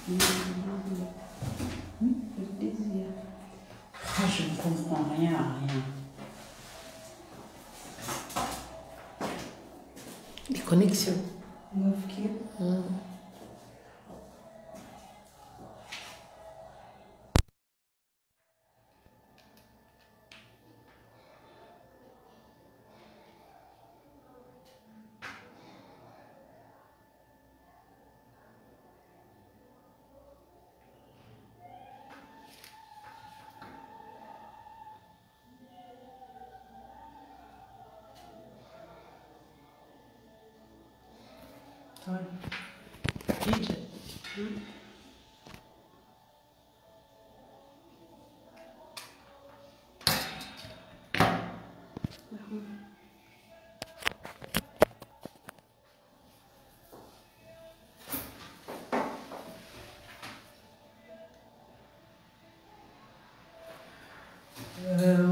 Je ne comprends rien à rien. Les connexions. Ok.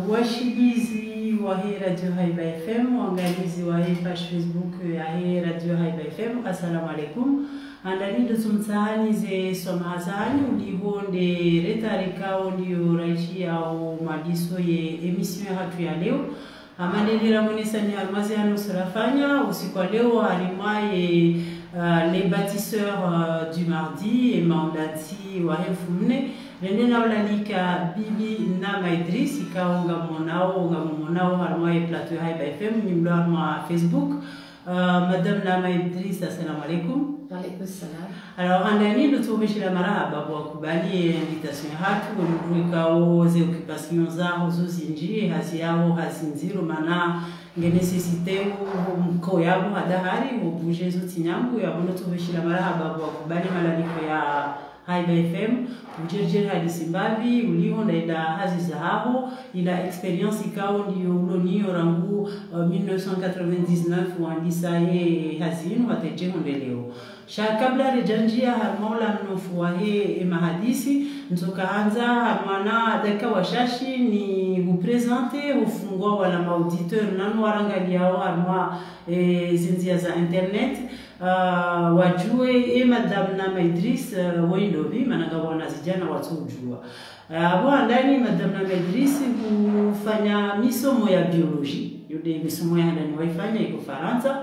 Washilizi wa hii Radio Haiba FM, waangalizi wa hii page Facebook ya hii Radio Haiba FM, assalamu alaikum. Andani dozumtsani ze somazani ulihonde retarikao ndio raishi au madiso ye emission hatu ya leo. Amandelera monesani almazi anusurafanya usiku wa leo halimaye les bâtisseurs du mardi et mandati wa hefumne rende na ulalika bibi na Idris ikaonga monao harmoye plateau Haiba FM ni mlo wa Facebook. Madame Nama Idris, assalamu alaikum. Wa alaikum salam. Alors andani nutubishira marahaba kwa kubali invitation hatu nduikao ze occupation zao zozinji hazi yao hazinziro mana nge necessite mko yabo hadahari ubuje zotinyambu yabono tubishira marahaba kwa kubali malaliko ya Haiba FM ujerjer hadisi mbavi uliho ndaida hazi zahabo ila experience ikao ndiyo uloniyo rangu 1999 uandisa ye hazinu wateje hondeleo. Kabla rejanjia harmola mnofuahe mahadisi nzokaanza harmana daka washashi ni upresente ufungwa wala mauditeur nanu warangaliao harma zinzia za internet wajue Madame Nama Idris wendovi managa wanazijana watu ujua abo ndani Madame Nama Idris kufanya misomo ya biology yude misomo ya ndani waifanya iko Faransa.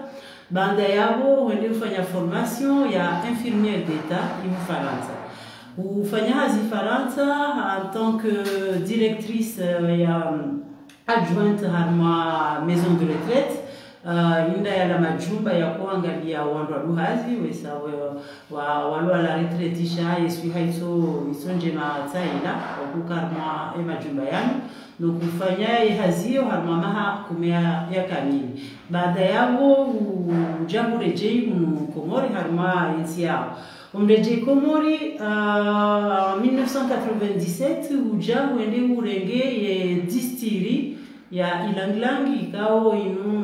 Banda yabo wende ufanya formation ya infirmière d'État en Faransa. Ufanya hazi Faransa en tant que directrice ya adjointe harma maison de retraite. Inda ya la majumba ya kuangalia wandu waduhazi wesa walu ala retraite isha yesu haito isonje matsaila wakukarma majumba yanu nukufanya hazio harma maha kumea ya kamili. Baada yabo ujabu rejei Komori harma yensi yao. Umrejei Komori 1997 ujabu ende urenge ye distillerie ya Ilanglangi ikao inu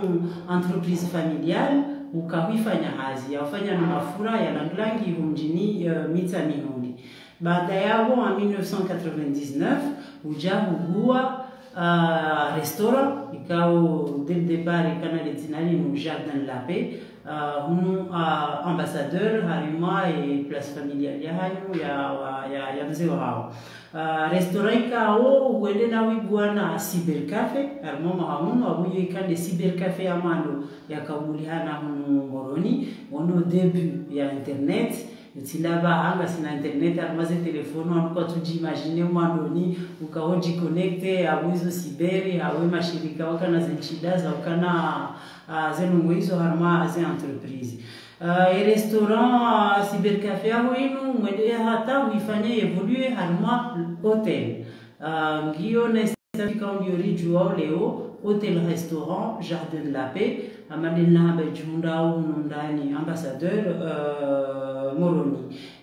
entreprise familiale ukawifanya hazi ya ufanya na mafura ya Langlangi humjini mita minundi. Baada yabo en 1999 ujabu huwa restaurant ikao dès le départ ikana letinali mu Jardin de la Paix ambassadeur harima et place familiale ya hanyu ya mzee wao. Restaurant ikao uende na wibwana cyber cafe harimo mahamuno abuye ikande cyber cafe amando yakabulihana hunu Moroni ono début ya internet. Tilaba hanga sina internet armaze telefono anuko tujimagine mwandoni ukaoji connecte abuizo siberi hawe mashirika wakana zenchida za wakana zenu hizo harma ze entreprise restaurant cyber cafe aho inu mwende hata uifanye evolue harma hotel ngio na safika ndio rijua leo Hôtel Restaurant Jardin de la Paix amadena habajunda unundani ambassadeur Moroni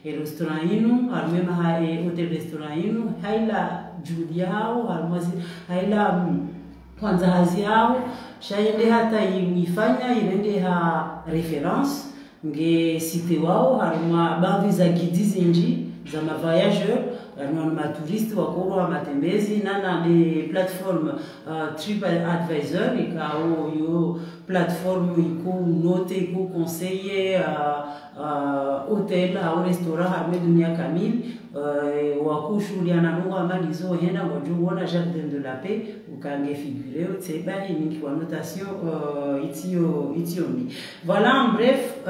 e restaurant inu harmema ha hotel restaurant inu haila julia hao harmazi haila kwanza hazi hao shaende hata ifanya irende ha reference nge site wao harma baadhi za guides nji za ma voyageurs ni maturiste wakoro wa matembezi na de platform TripAdvisor ikao yo platform iko note iko conseiller hotel au restaurant harme dunia kamili wakushuhuliana nungu amalizo hena wajuona Jardin de la Paix ukange figuré tseba ni kwa notation itiomi. Voilà en bref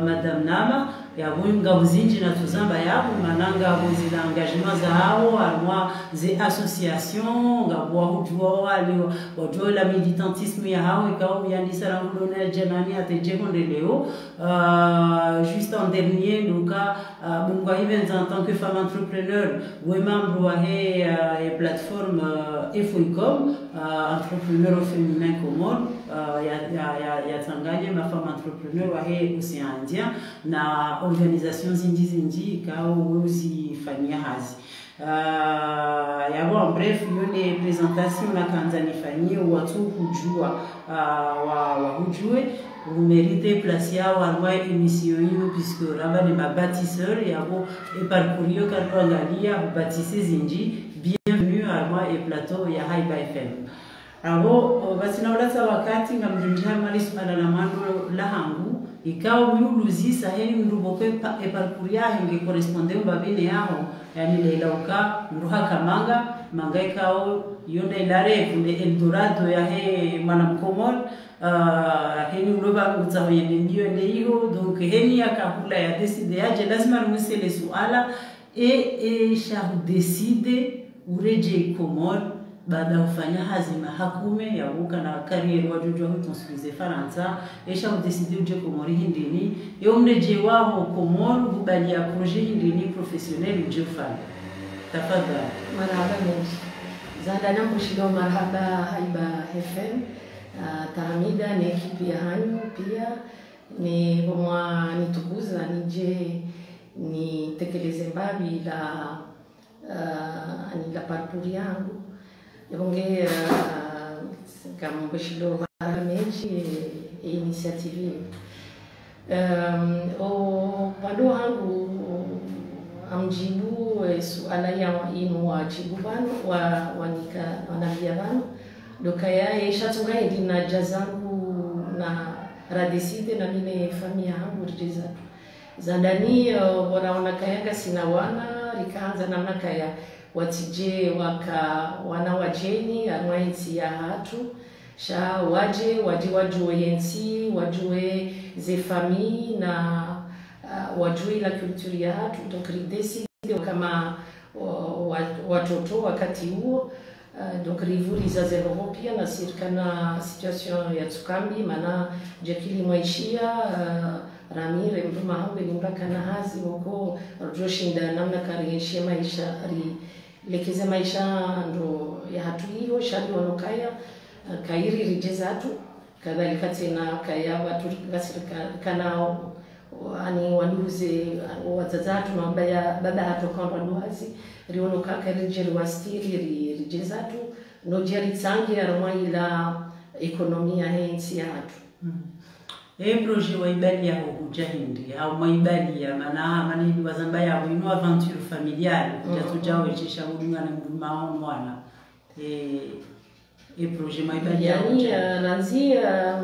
Madame Nama ya bunga buzinji na tuzamba yabo mananga buzila engagement za hao alwa ze association ngabwa hujua wali wajua la militantisme ya hao ikao yandisa la colonel Jenani ateje kondeleo juste en dernier donc bunga events en tant que femme entrepreneur ou membre wa plateforme Efoicom entrepreneur au féminin Comore ya Tanganyika ma femme entrepreneur wa Océan Indien na organisation zinji kao uzi fanyia hazi yabo en bref yone presentation na kanza nifanyie watu kujua wa hujue mérite place yao alwa émission hiyo puisque raba ni mabâtisseur yabo et parcourir quand angalia bâtisser zinji bienvenue alwa et plateau ya Haiba FM. Abo basi naulata wakati ngamjunjia mali suala la mando la hangu ikao miuluzi saheli mruboke e parcourir hinge correspondre mbabine yao yani leilauka mruha kamanga manga ikao yonda ilare kunde Eldorado ya mwanamkomor heni uloba mutsaho yende ndio ndio donc heni akakula ya decide aje lazima rumsele suala e shahu decide ureje Komor baada kufanya hazima hakume ya buka na kariere wajujwa hutonsikize Faransa esha udeside uje Komori hindini yomreje wao Komor kubali ya projet hindini professionnel uje fanya tafadhali. Marhaba mengi zada na mshilo marhaba Haiba FM taramida ni ekipi ya hanyu pia ni bomwa nitukuza nije ni tekeleze mbabi la parcours yangu yonge kama bashilo mengi initiative o pando wangu amjibu suala ya inu wajibu bano wanika wanabia bano dokaya ishatunga ndina jazangu na radisite na mine familia yangu riza zandani wanaona kayanga sina wana rikaanza namna kaya watije wana wajeni anwainsi ya hatu sha waje wajue yensi wajue ze famille na wajue la culture ya hatu donc ridesi kama watoto wakati huo donc rivuliza za Europia na sirikana situation ya tsukambi mana jakili mwaishia ramire mtuma hambe limbaka na hazi wako rjoshinda namna kariyeshia maisha lekeze maisha ndo ya hatu hiyo shadi wanokaya kairi rijezatu kadhalika tena kaya watu kana ani wanuze wazazatu na baba hatoka nduazi rionoka karijeri wastiri rijezatu no jeri tsangi armaila ekonomia hensi ya hatu projet wa ibali ya hujahindi au maibali ya manini wazamba ya ino aventure familiale jatujao echisha hudunga na mdumao mwana projet maibali ya nanzia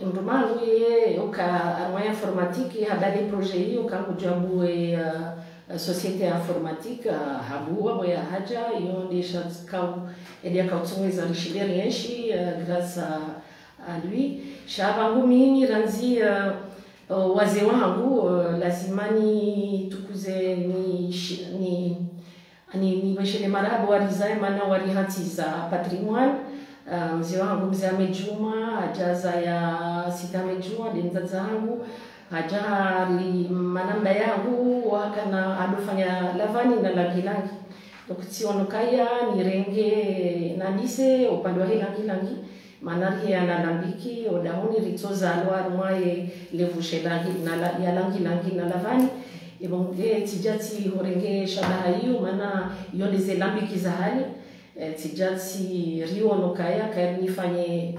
mdumalu ye uka arma informatique habari projet hiyo kangu jabue société informatique habua moya haja iyo ndisha kau edia kautsungeza rishiberi yenshi grâce à lui shabangu mimi ranzi wazee wangu lazimani tukuze ni bashele marabu warizae mana warihatiza patrimoine mzee wangu mzee amejuma ajaza ya sita amejuma denza zangu ajali manamba yangu wakana adofanya lavani na langilangi donc sionokaya nirenge nandise upande wa langilangi manari ya nalambiki odahoni ritoza alwa mwaye levushe langi na ya langi na lavani ibonge tijati horenge shadaha hiyo maana yone ze lambiki za hali tijati rio nokaya kaya nifanye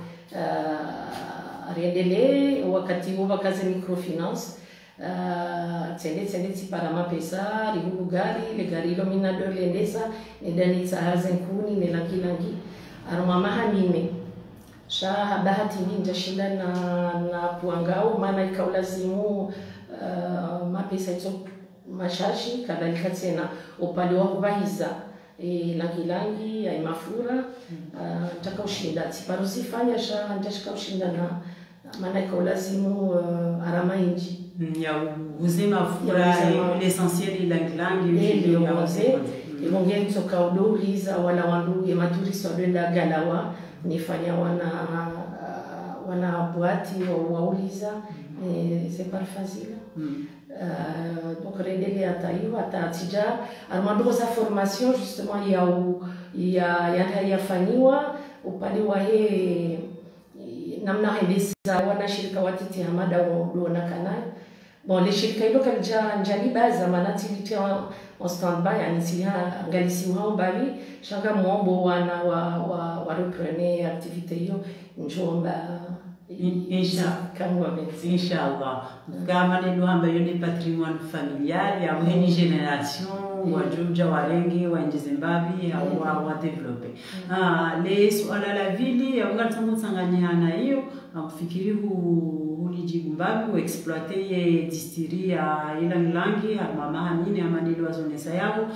riendele wakati huo kazi microfinance tsende para pesa rihulu le gari iluminador lendesa nedani tsahazenkuni nelangilangi arumamaha mime sha bahati ninja shinda na puangao maana ikaulazimu mapesa hizo mashashi kadhalika tena upande wa kubahiza langilangi ya mafura nataka ushinda tiparusifanya sha ndashika ushinda na maana ikaulazimu arama inji ya uzima fura l'essentiel langilangi ndio mzee ibongeni toka uduliza wala wanduge maturisi wadenda galawa nifanya wana boati wauliza c'est pas facile donc redele ataiwa tatija armando sa formation justement yafanywa upande wa namna hindisa wanashirika watiti hamada wana kanai bon les shirika hilo kalija njali baza manati litia en standby yani siha ngalisi wao bali shanga mwombo wana wa reprene activité hiyo njomba Inch'Allah. Kama neno ambayo ni patrimoine familial ya mweni generation wajuja warengi wa nchi Zimbabwe au wa develope. Le swala la vili ya ungatamo tsanganyana hiyo amfikiri hulijibu mbabu exploiter ye distillerie ya ilangilangi mama hamini amanilo azonesa yao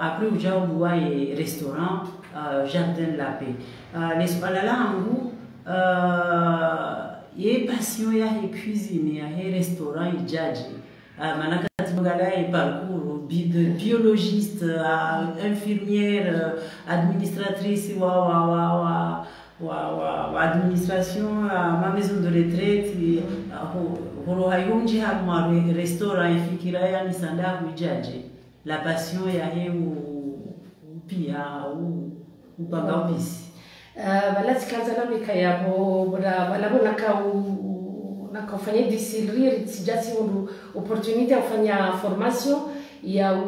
après ujabu wa restaurant Jardin la Paix. Le swala la hangu ye passion ya cuisine ya restaurant ijaji manaka tibogala parcours de biologiste infirmière administratrice wa administration ma maison de retraite horo hayunji ha restaurant ifikira ya nisanda kujaji la passion ya pia upanga ubisi wala tikaanza na mika yabo wala nakafanya distillerie sijati opportunité kufanya formation ya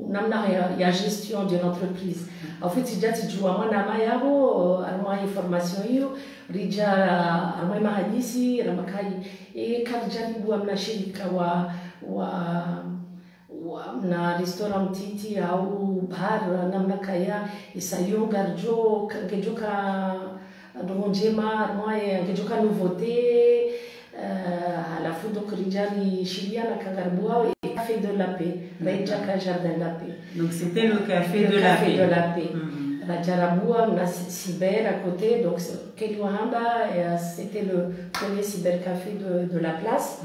namna ya gestion de l'entreprise en fait sijati jua mwana mayabo almwa formation hiyo rija almwa mahadisi ramakai karjaribu amna shirika wa na restaurant titi au bar namna kaya isayo garjo ngejoka ndonjema moye ngejoka nouveauté alafu donc rijali shiliana kangarboa et café de la paix Rejaka Jardin la Paix. Donc c'était le café de la paix. De la paix. Rajarabua, on a cyber à côté, donc Keliwahamba, c'était le premier cybercafé de la place.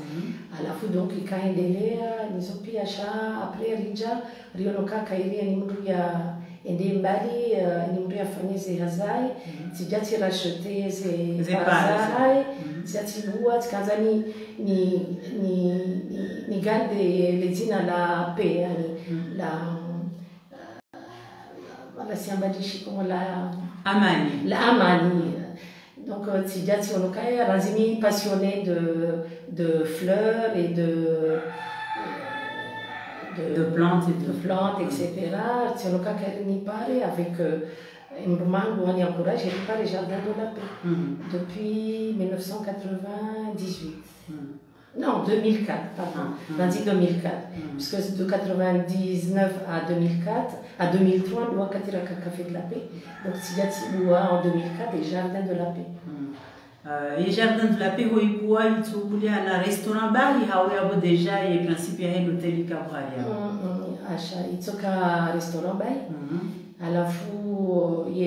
À la fois donc il y a un délai, ils ont pris après Rija, Rionoka Kairi, Nimruya, Ndembali, Nimruya Fanese Hazai, Tijati racheté ces Hazai, Tijati Bua, Tkazani, ni garde les dînes à la paix, la siambadishi comme la Amani. La Amani. Donc Tijati Onokaya, Razimi passionné de fleurs et de plantes, etc. Tionoka Karini Pare avec Mrumangu on y encourage, il parle les jardins de la paix depuis 1998. Non, 2004, pardon. On a dit 2004. Parce que de 1999 à 2003, on doit Katira Café de la Paix. Donc, Tigatiboua en 2004 et Jardin de la Paix. Et Jardin de la Paix, il y a un restaurant bar, il y a déjà le principe de l'hôtel Cabraya. Il y a un restaurant bar. À la fois, il y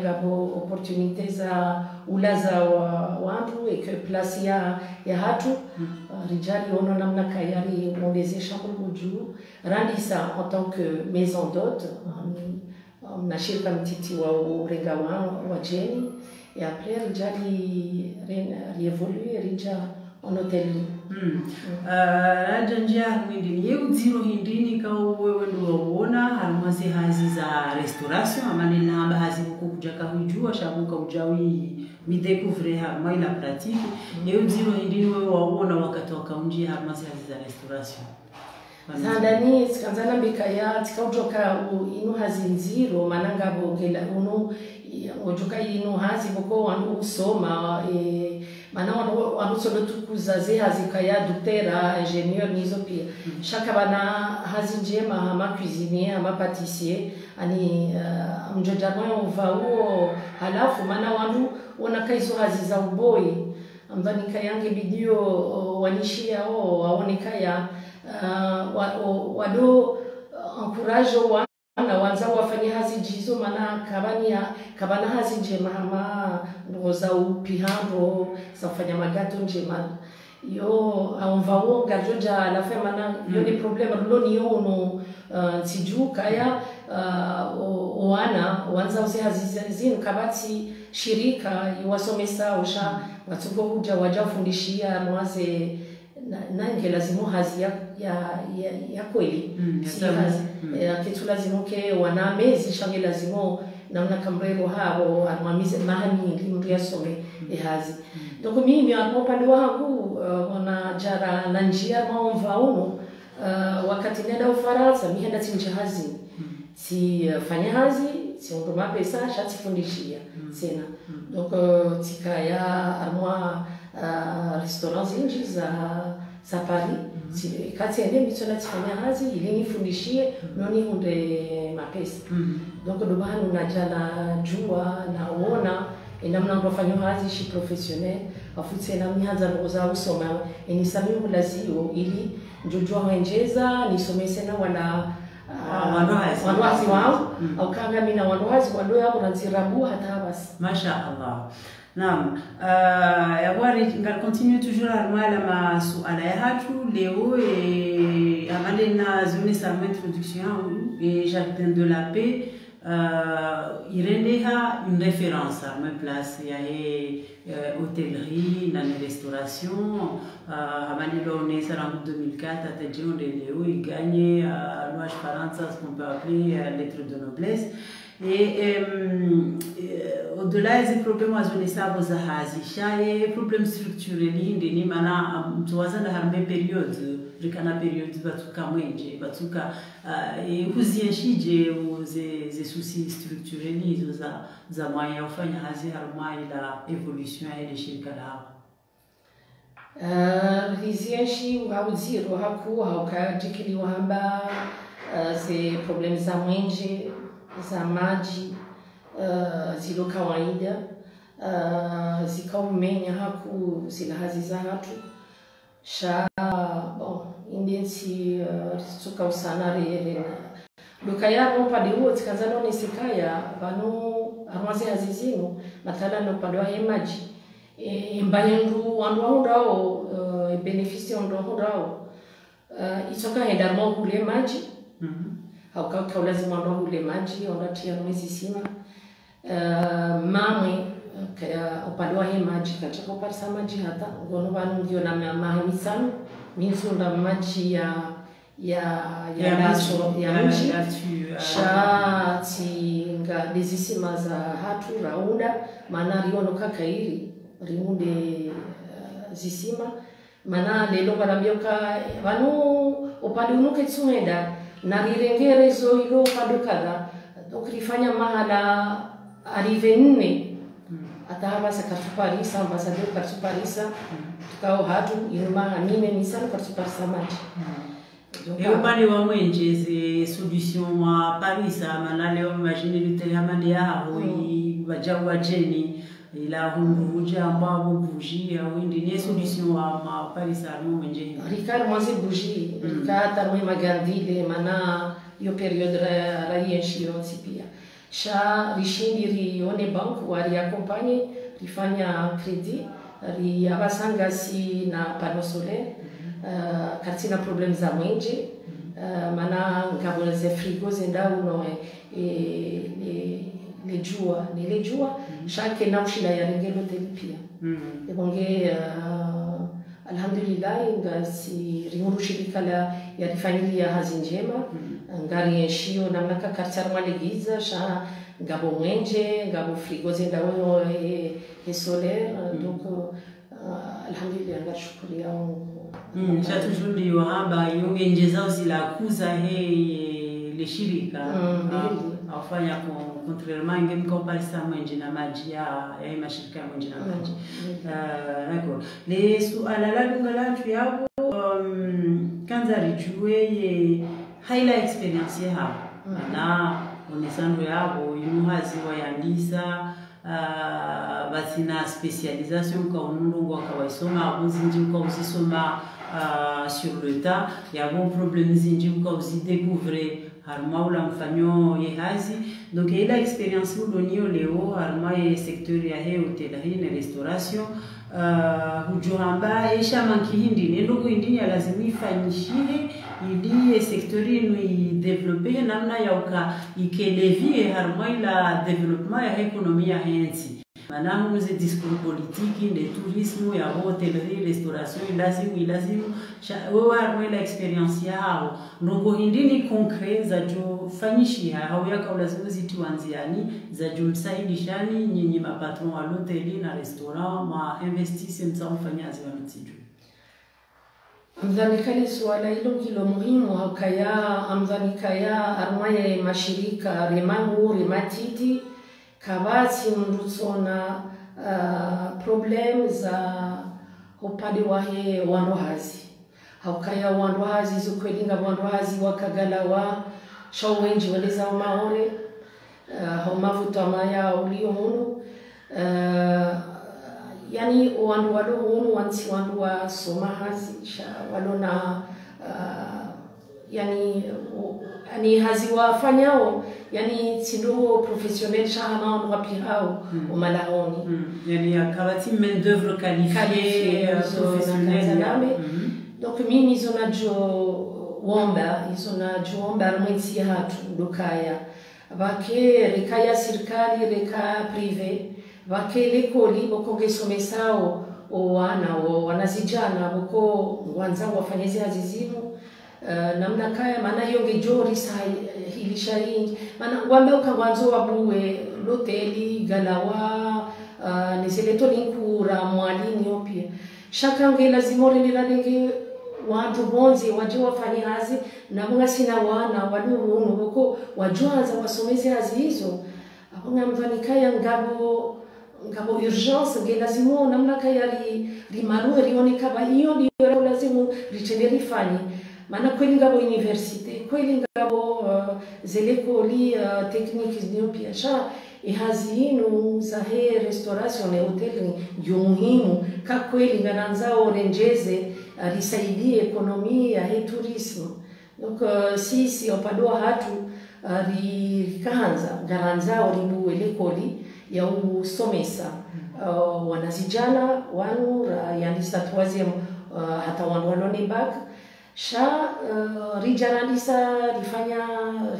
a opportunités za ulaza wantu et que place ya hatu rijali ono namna kayari muongezesha juu randisa en tant que maison d'hôte na shirika mtiti wa urenga wa jeni et après rijali réévolue rija en hôtellerie. Rajanjia mwindini yeu zero hindini kao wewe ndo waona halmasi hazi za restauration amani namba hazi kukujaka hujua shabuka ujawi midécouvrir harma ila pratique yeu zero hindini wewe waona wakati wakaunjia halmasi hazi za restauration. Zandani tkanzana bikaya tikaujoka inu hazinziro mananga bogela unu ojoka inu hazi boko wanu usoma mana wanu sodo tukuza ze hazikaya dutera ingénieur nizo pia shaka bana hazinjema hama cuisinier hama pâtissier ani mjojamwe uvao halafu mana wanu wanakaizo hazi za uboi ambani kayange bidio wanishia waonekaya wado encourage wana wanza wafanye hazi jizo mana kabana hazi njema hama ngoza upihando safanya magato njema yo aonvao garjoja la fe mana yo ni problema loni yo no tiju kaya wana wanza usi hazi zinu kabati shirika iwasomesa osha watugo huja wajafundishia mwaze nange lazima hazi ya kweli si hazi kitu lazima ke wanamezi shange lazima naona kamrero hao anwamize mahani limru yasome hazi donc mimi upande wangu wanajara na njia maomva uno wakati nenda Ufaransa mienda tinja hazi si fanya hazi si ondoma pesa shatifundishia sena donc tikaya armoa restaurants inji za Paris kati ende mitsona tifanya hazi ili nifundishie noni hunde mapesa donc ndo bana unajana jua naona namna ndofanya hazi shi professionnel afutse na mianza ngoza usoma enisami mulazio ili njojua wenjeza nisomese na wana wanwazi wao au kanga mina wanwazi wado yao nanzirabu hata basi masha Allah. Naam, yawari ngal continue toujours armala ma suala ya hatu leo amalena zone sa introduction et Jardin de la Paix irendeha une référence à ma place ya hôtellerie na restauration amalelo ne sera en 2004 attention de Léo il gagne l'ouage Faransa ce qu'on peut appeler lettre de noblesse. Et au-delà des problèmes à zone sabo za hazi shaye problème structurel ndini mana mtuwaza na harbe period rikana period batuka mwenje batuka huzienshije ze soucis structurels hizo za moya ufanya hazi harma ila evolution ya shirika lao hizienshi hauziro haku haukajikiliwa hamba ze problème za mwenje za maji zilo kawaida zikaumenya haku zila hazi za hatu sha indiensi tuka usana rere duka yabo padi huo tikazano ni sikaya banu arwazi hazizinu matala no padi wa maji mbayendu wandu ndao benefici ndo ndao isoka hedarmo kule maji au lazima ndo ule maji onatia mwezi sima mamwe upande wa maji katika kupata maji hata ngono banu ndio na mahamisano minzunda maji ya naso ya mji shati nga dizisima za hatu raunda maana riono kakairi riunde zisima maana lelo barambioka banu upande unuke tsuenda na rirengere zo ilo padukada donc rifanya mahala arrive nne ataba sa katuparisa ambassadeur katuparisa tukao hatu inuma nime nisana katuparisa maji et upande wa mwenje ze solution wa parisa maana leo imagine litehamani yao wajawa jeni ila hunguja ambao bougie au ndine solution wa ma parisa no mwenje rikar mwazi bougie rikata mwe magandile mana yo period ra yenshio sipia sha rishindiri yone bank wari accompagner rifanya credit ri abasanga si na panneau solaire katina problem za mwenje mana ngabona ze frigo zenda uno le jua shake na ushila ya ngelo telipia ebonge alhamdulillah ngasi rimurushirika la ya familia hazinjema ngari yeshio namna kakartar malegiza sha ngabo mwenje ngabo frigo zenda uno solaire donc alhamdulillah ngashukuru yao toujours dit wahaba yongejeza zila kuza le shirika afanya contrairement ngem comparison mwenje na maji ya mashirika mwenje na maji d'accord les suala la dunga la tu yabo kanza rijue haila experience ya na onesando yabo yuhazi wayandisa basina spécialisation kwa unungu wakawaisoma abuzinji kwa usisoma sur le tas ya bon problème zinji kwa usi découvrir harma ula mfanyo yehazi donc il a expérience udonio leo harma ye secteur ya he hotellerie na restauration hujuramba esha manki hindi ndugu indini lazima ifanyishie ili secteur ino ideveloper namna ya uka ikelevie harma ila development ya ekonomia ya hensi Maintenant, nous avons discours politique, de tourisme, il y a hôtellerie, restauration, il lazima, l'expérience yao. Ndogo hindini concret za jo fanyishi hawaka lazima zituanziani za jo msaidishani nyinyi mapatron wa hoteli na restaurant ma investisse msamfanyazi wa mtiju. Amdhanikali swala hilo kilo muhimu hakaya amdhanikaya armaye mashirika remangu rematiti kabati mrutsona problem za upande wahe wandohazi haukaya wandohazi zukwelinga wandohazi wakagalawa shawenji waleza maone haumavuta maya ulio hunu yani wandu walo hunu wansi wandu wa somahazi sha walona yani hazi wafanyao yani sindo professionnel shahana wapirao umalaoni yani akabati main d'œuvre qualifiée professionnelle donc mimi zonajo womba armwensi hatu dokaya vake rekaya serikali reka privé vake lekoli bokongesomesao wanazijana boko wanzangu wafanyezi hazizimu namna kaya maana yonge jori sai hilishaini maana wambe ukawanzo wabuwe hoteli galawa niseleto linkura mwalini opia shaka nge lazima nilirenge watu bonzi waje wafanye hazi na bunga sina wana waduunu boko wajuanza wasomeze hazi hizo abunga mvani kaya ngabo urgence nge lazima namna kaya rimaru rioneka ba hiyo ndio lazima ritenderi fani Mana kweli ngabo universite, kweli ngabo zelekoli technique zinopia sha ihazinu zahe restauration na hoteli ndio muhimu ka kweli ngananzao orenjeze risaidie ekonomia ya tourisme. Donc sisi opadoa hatu rikanza garanzao ribu elekoli ya usomesa wanazijana wanu yani troisième hata wanone bac sha rijarandisa rifanya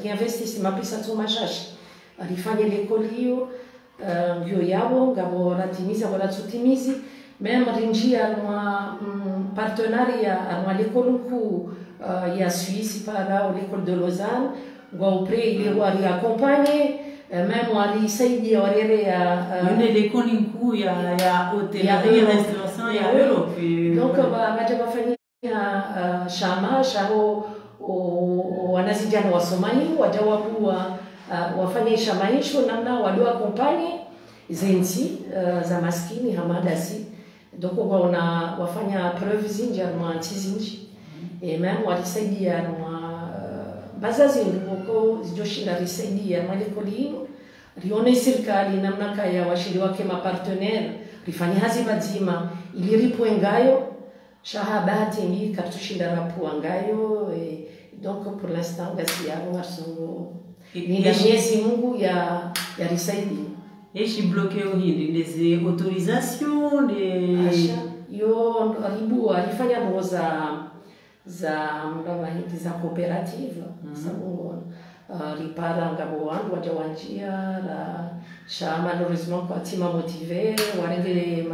reinvestisi mapesa tumashashi rifanya lekoli hiyo ngyo yabo ngabo ratimiza wala tutimizi même rinjia mwa partenaria mwa lekoli ku ya Suisse para l'école de Lausanne ngwa upre ile wali accompagner même wali saidia warere ya une lekoli ku ya hôtellerie restauration ya Europe donc baje bafanya shama shao wanazijana wasomani wajawabu wafanye shamaisho namna walio kompani zenzi za maskini hamadasi donc wafanya preuve zinji arma zinji et même walisaidia arma bazazi ndiko zijoshinda risaidia arma lekoli rione serikali namna kaya washiri wake mapartenaire rifanya hazi bazima ili ripoengayo shahabati ngi kartushinda rapuangayo donc pour l'instant gasi yao warso ni la Mwenyezi Mungu ya risaidi eshi bloqueo hindi les autorisations de yo ribu alifanya roza za mraba hizi za cooperative sababu ripara ngabo wangu wajawanjia la sha malheureusement kwa tima motivé warengele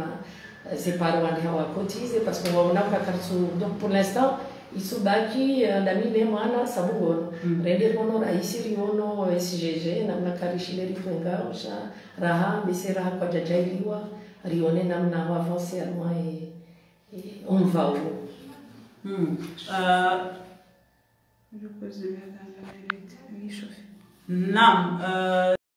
c'est pas loin de la cotiser parce qu'on a pas carte donc pour l'instant ils sont baki ndami le mwana sabugo rende kono raisi riono SGG na nakarishi le rifunga osha raha bisera kwa jajailiwa rione namna avancer et on va où. Naam.